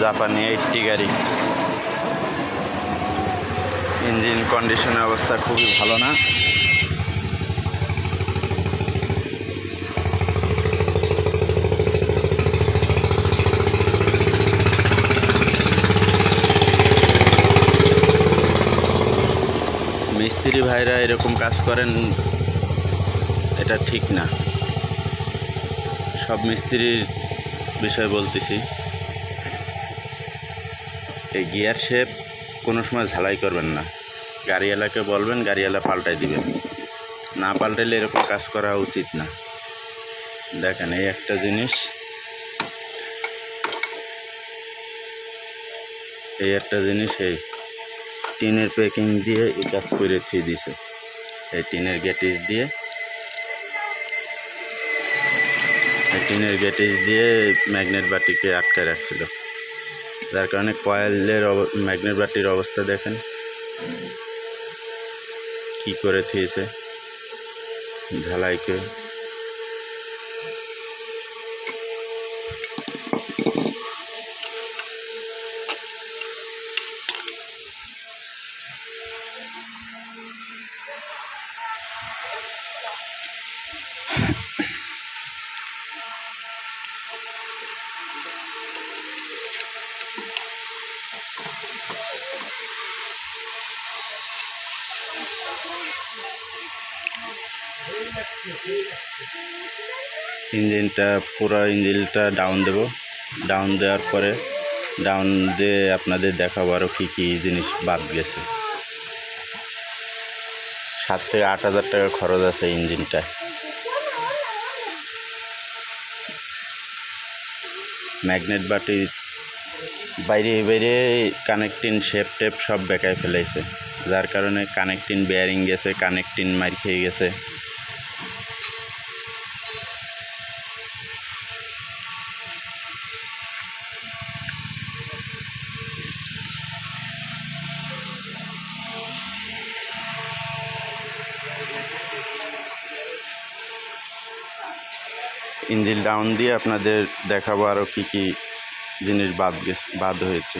জাপানি 80 গাড়ি। ইঞ্জিন কন্ডিশনের অবস্থা খুবই ভালো না। মিস্ত্রি ভাইরা এরকম কাজ করেন, এটা ঠিক না। সব মিস্ত্রির বিষয় বলতেছি। এই গিয়ার শেপ কোনো সময় ঝালাই করবেন না। গাড়িওয়ালাকে বলবেন, গাড়িওয়ালা পাল্টাই দিবেন। না পাল্টাইলে এরকম কাজ করা উচিত না। দেখেন, এই একটা জিনিস, এই টিনের প্যাকিং দিয়ে এই কাজ করে থুয়ে দিছে। এই টিনের গেটিস দিয়ে ম্যাগনেট বাটিকে আটকে রাখছিল, যার কারণে কয়েলের ম্যাগনেট বাটির অবস্থা দেখেন কি করে থুয়েছে ঝালাইকে। পুরো ইঞ্জিনটা ডাউন দেব। ডাউন দেওয়ার পরে ডাউন দিয়ে আপনাদের দেখাবো আরও কী কী জিনিস বাদ গেছে। 7 থেকে 8 হাজার টাকা খরচ আছে ইঞ্জিনটা। ম্যাগনেট বাটি বাইরে কানেক্টিং শেপ টেপ সব বেঁকায় ফেলেছে, যার কারণে কানেক্টিং বেয়ারিং গেছে, কানেক্টিং মার খেয়ে গেছে। ইঞ্জিন ডাউন দিয়ে আপনাদের দেখাবো আরও কী কী জিনিস বাদ হয়েছে।